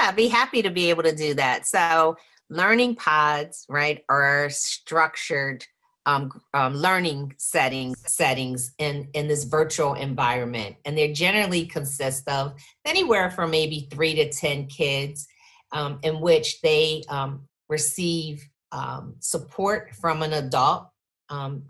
I'd be happy to be able to do that. So learning pods, right, are structured learning settings in this virtual environment. And they generally consist of anywhere from maybe 3 to 10 kids in which they receive support from an adult.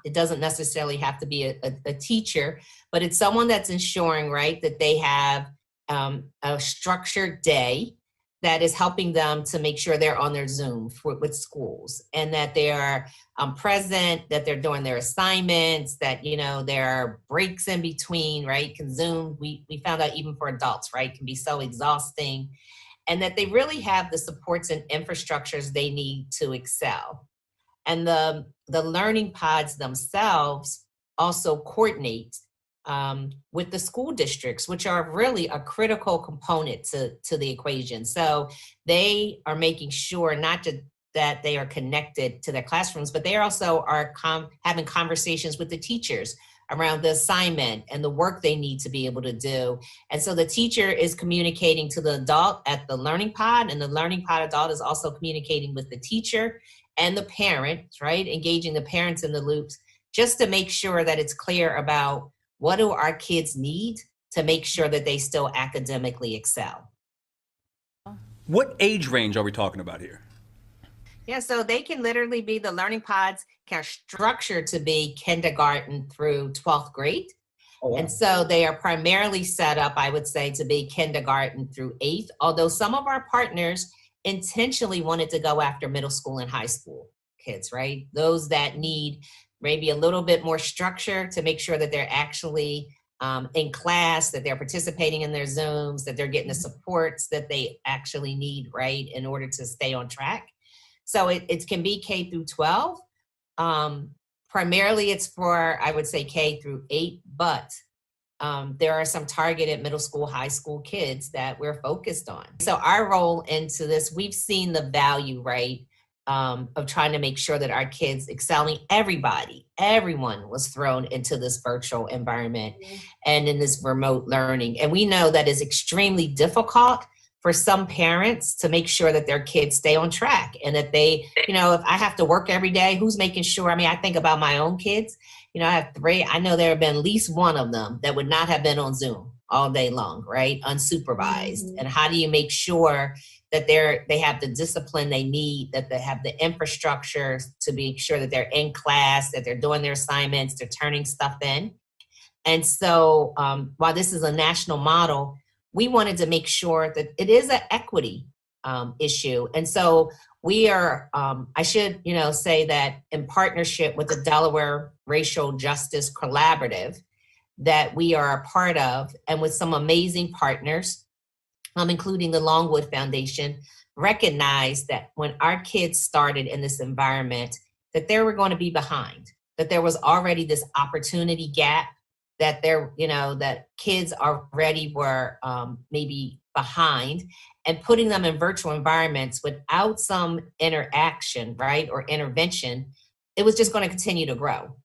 It doesn't necessarily have to be a teacher, but it's someone that's ensuring, right, that they have a structured day that is helping them to make sure they're on their Zoom with schools, and that they are present, that they're doing their assignments, that, you know, there are breaks in between, right? Because Zoom, we found out even for adults, right, can be so exhausting, and that they really have the supports and infrastructures they need to excel. And the learning pods themselves also coordinate with the school districts, which are really a critical component to the equation. So they are making sure not just that they are connected to their classrooms, but they also are having conversations with the teachers around the assignment and the work they need to be able to do. And so the teacher is communicating to the adult at the learning pod, and the learning pod adult is also communicating with the teacher and the parents, right? Engaging the parents in the loops, just to make sure that it's clear about what do our kids need to make sure that they still academically excel. What age range are we talking about here? Yeah, so they can literally be, the learning pods can structure to be kindergarten through 12th grade. Oh, wow. And so they are primarily set up, I would say, to be kindergarten through 8th, although some of our partners intentionally wanted to go after middle school and high school kids, right? Those that need maybe a little bit more structure to make sure that they're actually in class, that they're participating in their Zooms, that they're getting the supports that they actually need, right, in order to stay on track. So it can be K through 12. Primarily it's for, I would say, K through 8, but there are some targeted middle school, high school kids that we're focused on. So our role into this, we've seen the value, right, of trying to make sure that our kids excelling. Everyone was thrown into this virtual environment and in this remote learning. And we know that is extremely difficult for some parents to make sure that their kids stay on track, and that they, you know, if I have to work every day, who's making sure? I mean, I think about my own kids. You know, I have 3. I know there have been at least one of them that would not have been on Zoom all day long, right? Unsupervised. Mm-hmm. And how do you make sure that they have the discipline they need, that they have the infrastructure to make sure that they're in class, that they're doing their assignments, they're turning stuff in. And so while this is a national model, we wanted to make sure that it is an equity issue. And so we are, I should, say that in partnership with the Delaware Racial Justice Collaborative that we are a part of, and with some amazing partners, including the Longwood Foundation, recognied that when our kids started in this environment, that they were going to be behind, that there was already this opportunity gap, that that kids already were maybe behind, and putting them in virtual environments without some interaction, right, or intervention, it was just going to continue to grow.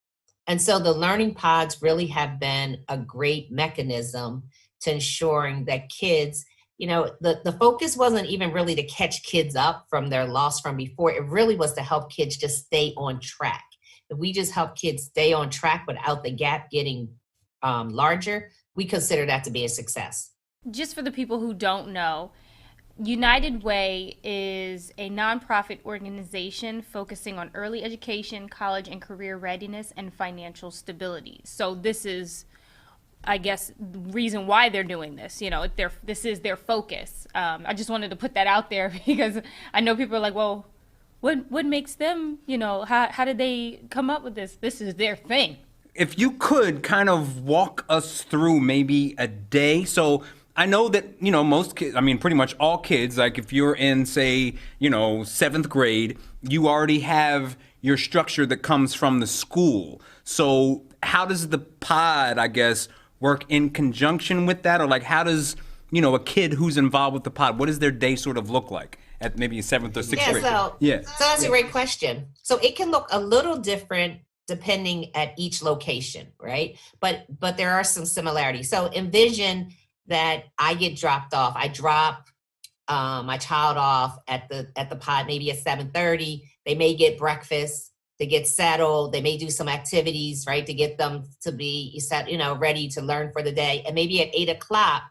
And so the learning pods really have been a great mechanism to ensuring that kids, the focus wasn't even really to catch kids up from their loss from before. It really was to help kids just stay on track. If we just help kids stay on track without the gap getting larger, we consider that to be a success. Just for the people who don't know, United Way is a nonprofit organization focusing on early education, college and career readiness, and financial stability. So this is, I guess, the reason why they're doing this. This is their focus. I just wanted to put that out there because I know people are like, well, what makes them, how did they come up with this? This is their thing. If you could kind of walk us through maybe a day. So I know that, most kids, pretty much all kids, like if you're in, say, 7th grade, you already have your structure that comes from the school. So how does the pod, I guess, work in conjunction with that? Or like, how does, a kid who's involved with the pod, what does their day sort of look like at maybe 7th or 6th grade? So that's a great question. So it can look a little different depending at each location, right? But there are some similarities. So envision that I get dropped off. I drop my child off at the pod, maybe at 7:30. They may get breakfast to get settled. They may do some activities, right, to get them to be set, ready to learn for the day. And maybe at 8 o'clock,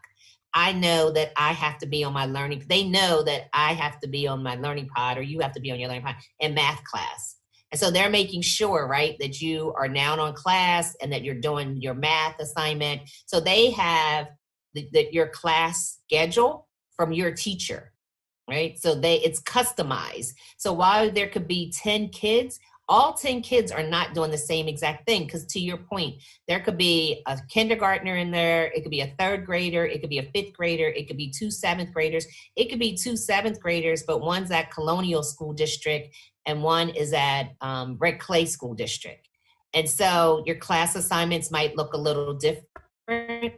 I know that I have to be on my learning. They know that I have to be on my learning pod, or you have to be on your learning pod in math class. And so they're making sure, right, that you are now on class and that you're doing your math assignment. So they have your class schedule from your teacher, right? So it's customized. So while there could be 10 kids, all 10 kids are not doing the same exact thing. Because to your point, there could be a kindergartner in there. It could be a third grader. It could be a fifth grader. It could be 2 seventh graders. It could be 2 seventh graders, but one's at Colonial School District and one is at Red Clay School District. And so your class assignments might look a little different.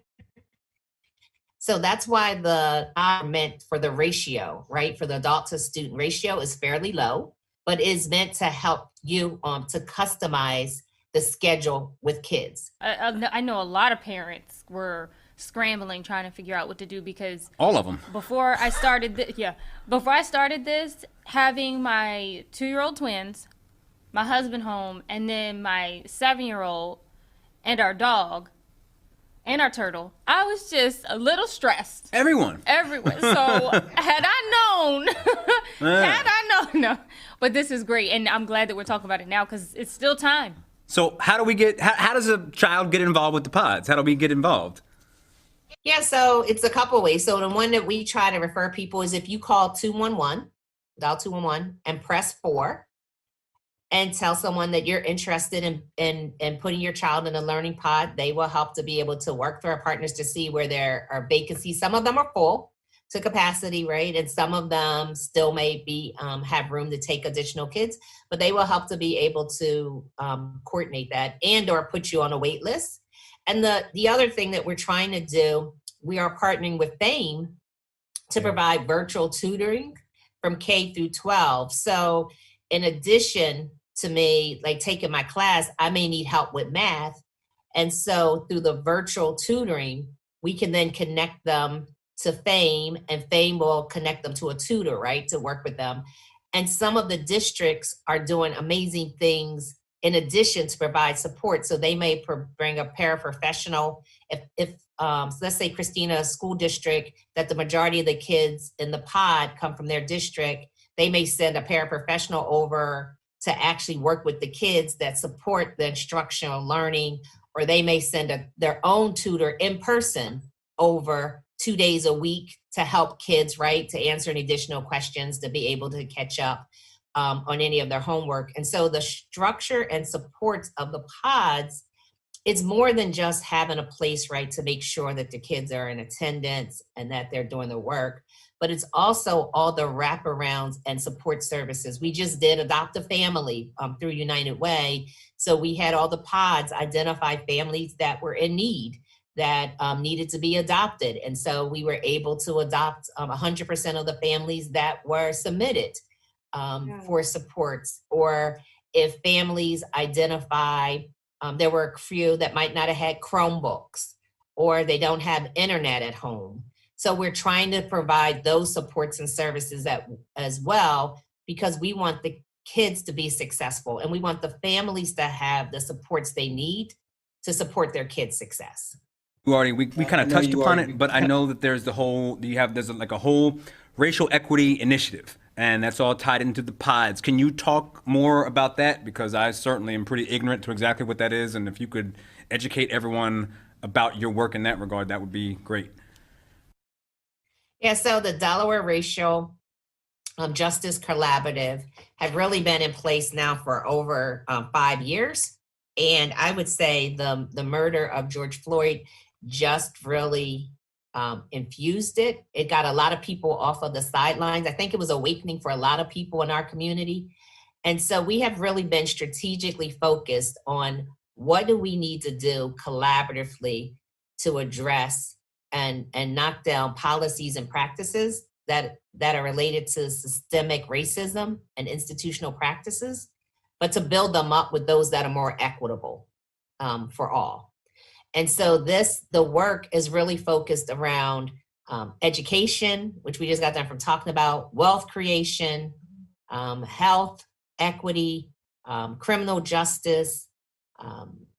So that's why the meant for the ratio, right, for the adult to student ratio is fairly low, but is meant to help you to customize the schedule with kids. I know a lot of parents were scrambling trying to figure out what to do, because all of them, before I started this, having my 2-year-old twins, my husband home, and then my 7-year-old and our dog and our turtle, I was just a little stressed. Everyone. So had I known, no. But this is great, and I'm glad that we're talking about it now, because it's still time. So how does a child get involved with the pods? How do we get involved? Yeah, so it's a couple ways. So the one that we try to refer people is if you call 211, dial 211 and press 4 and tell someone that you're interested in putting your child in a learning pod. They will help to be able to work through our partners to see where there are vacancies. Some of them are full to capacity, right? And some of them still may be have room to take additional kids, but they will help to be able to coordinate that and or put you on a wait list. And the other thing that we're trying to do, we are partnering with FAME to provide virtual tutoring from K through 12. So in addition to me, like taking my class, I may need help with math. And so through the virtual tutoring, we can then connect them to FAME, and FAME will connect them to a tutor, right, to work with them. And some of the districts are doing amazing things in addition to provide support. So they may bring a paraprofessional. If so let's say Christina School District, that the majority of the kids in the pod come from their district, they may send a paraprofessional over to actually work with the kids that support the instructional learning, or they may send their own tutor in person over 2 days a week to help kids, right, to answer any additional questions, to be able to catch up on any of their homework. And so the structure and supports of the pods, it's more than just having a place, right, to make sure that the kids are in attendance and that they're doing the work, but it's also all the wraparounds and support services. We just did Adopt a Family through United Way. So we had all the pods identify families that were in need, that needed to be adopted. And so we were able to adopt 100% of the families that were submitted for supports. Or if families identify, there were a few that might not have had Chromebooks, or they don't have internet at home. So we're trying to provide those supports and services as well, because we want the kids to be successful and we want the families to have the supports they need to support their kids' success. We kind of touched upon it, but I know that there's a whole racial equity initiative, and that's all tied into the pods. Can you talk more about that? Because I certainly am pretty ignorant to exactly what that is, and if you could educate everyone about your work in that regard, that would be great. Yeah, so the Delaware Racial Justice Collaborative have really been in place now for over 5 years. And I would say the murder of George Floyd just really infused it. It got a lot of people off of the sidelines. I think it was awakening for a lot of people in our community. And so we have really been strategically focused on what do we need to do collaboratively to address and knock down policies and practices that are related to systemic racism and institutional practices, but to build them up with those that are more equitable for all. And so the work is really focused around education, which we just got done from talking about, wealth creation, health, equity, criminal justice,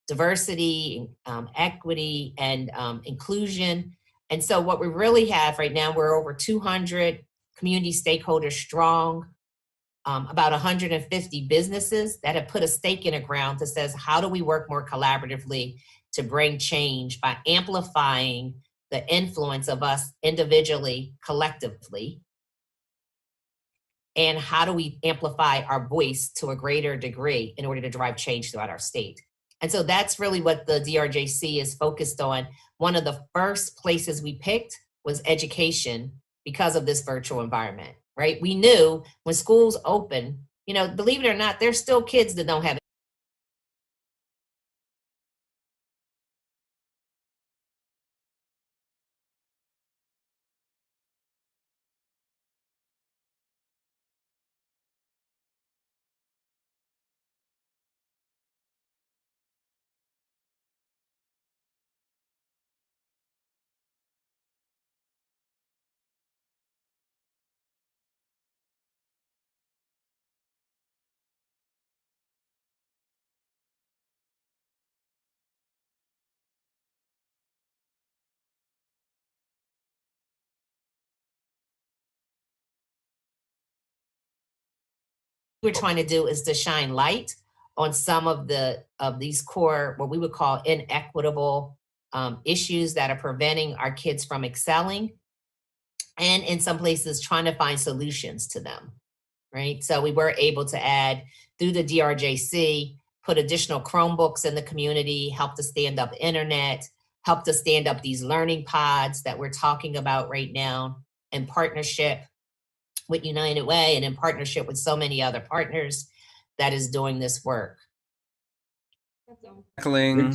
diversity, equity, and inclusion. And so what we really have right now, we're over 200 community stakeholders strong, about 150 businesses that have put a stake in the ground that says, how do we work more collaboratively to bring change by amplifying the influence of us individually, collectively, and how do we amplify our voice to a greater degree in order to drive change throughout our state? And so that's really what the DRJC is focused on. One of the first places we picked was education because of this virtual environment, right? We knew when schools open, believe it or not, there's still kids that don't have. We're trying to do is to shine light on some of these core, what we would call inequitable issues that are preventing our kids from excelling, and in some places trying to find solutions to them, right? So we were able to add, through the DRJC, put additional Chromebooks in the community, help to stand up internet, help to stand up these learning pods that we're talking about right now in partnership with United Way and in partnership with so many other partners that is doing this work. Tackling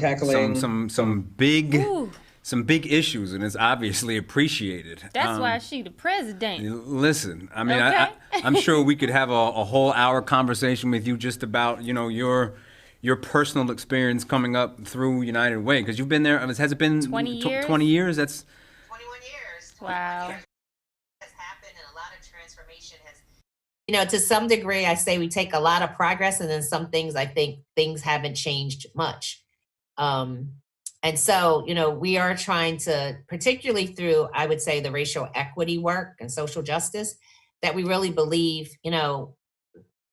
some big Ooh, some big issues, and it's obviously appreciated. that's why she the president. Listen, I mean, Okay. I'm sure we could have a whole hour conversation with you just about your personal experience coming up through United Way, because you've been there. Has it been 20 years? 20 years? That's 21 years. Wow. Has happened, and a lot of transformation has. To some degree, I say we take a lot of progress, and then some things I think things haven't changed much. And so, we are trying to, particularly through, I would say, the racial equity work and social justice, that we really believe,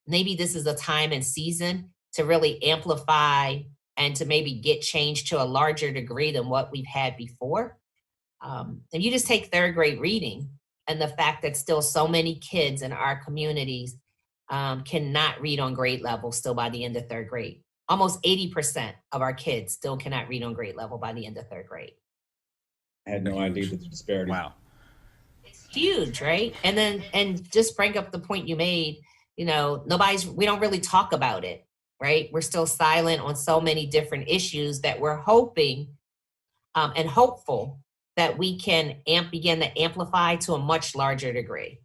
maybe this is a time and season to really amplify and to maybe get change to a larger degree than what we've had before. And you just take third grade reading and the fact that still so many kids in our communities cannot read on grade level still by the end of third grade. Almost 80% of our kids still cannot read on grade level by the end of third grade. I had no idea the disparity. wow. It's huge, right? And just bring up the point you made, we don't really talk about it, right? We're still silent on so many different issues that we're hoping and hopeful that we can begin to amplify to a much larger degree.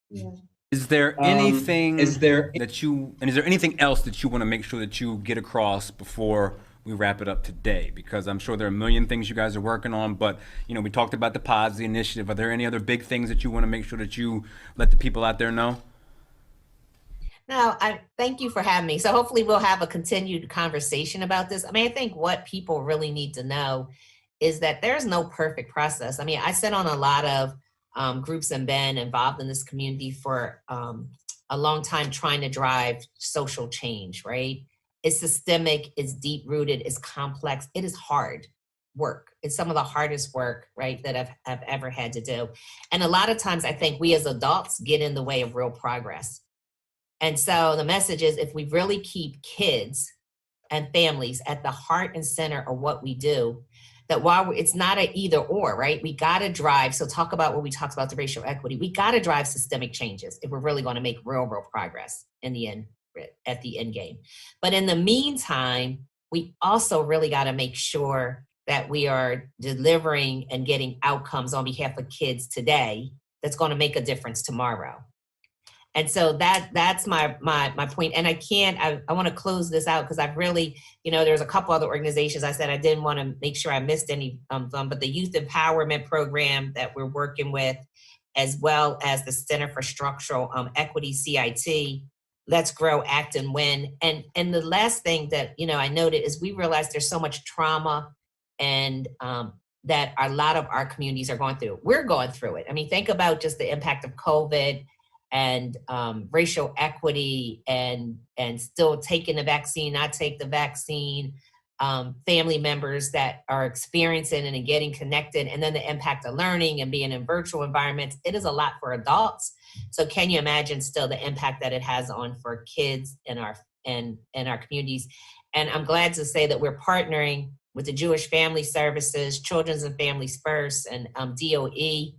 Yeah. Is there anything is there anything else that you want to make sure that you get across before we wrap it up today? Because I'm sure there are a million things you guys are working on, but we talked about the pods, the initiative. Are there any other big things that you want to make sure that you let the people out there know? No, I thank you for having me. So hopefully we'll have a continued conversation about this. I think what people really need to know is that there's no perfect process. I sit on a lot of groups and been involved in this community for a long time trying to drive social change, right? It's systemic, it's deep rooted, it's complex, it is hard work. It's some of the hardest work, right, that I've ever had to do. And a lot of times I think we as adults get in the way of real progress. And so the message is, if we really keep kids and families at the heart and center of what we do, that while it's not an either or, right? We got to drive. So talk about what we talked about, the racial equity. We got to drive systemic changes if we're really going to make real progress in the end, at the end game. But in the meantime, we also really got to make sure that we are delivering and getting outcomes on behalf of kids today that's going to make a difference tomorrow. And so that's my point. And I want to close this out because I've really, there's a couple other organizations I said I didn't want to make sure I missed any of them, but the Youth Empowerment Program that we're working with, as well as the Center for Structural Equity, CIT, Let's Grow, Act, and Win. And the last thing that, I noted is we realized there's so much trauma and that a lot of our communities are going through. We're going through it. I mean, think about just the impact of COVID and racial equity and still taking the vaccine, not take the vaccine, family members that are experiencing and getting connected, and then the impact of learning and being in virtual environments. It is a lot for adults. So can you imagine still the impact that it has on for kids in our communities? And I'm glad to say that we're partnering with the Jewish Family Services, Children's and Families First, and DOE,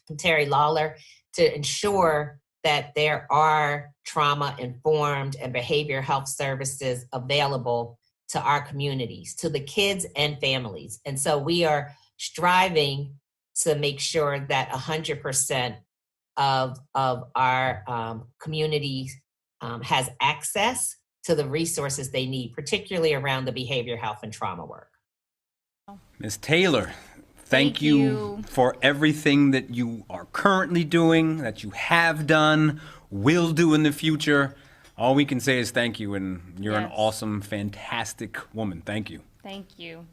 and Terry Lawler, to ensure that there are trauma-informed and behavioral health services available to our communities, to the kids and families. And so we are striving to make sure that 100% of our communities has access to the resources they need, particularly around the behavior health and trauma work. Ms. Taylor, thank you for everything that you are currently doing, that you have done, will do in the future. All we can say is thank you, and you're an awesome, fantastic woman. Thank you. Thank you.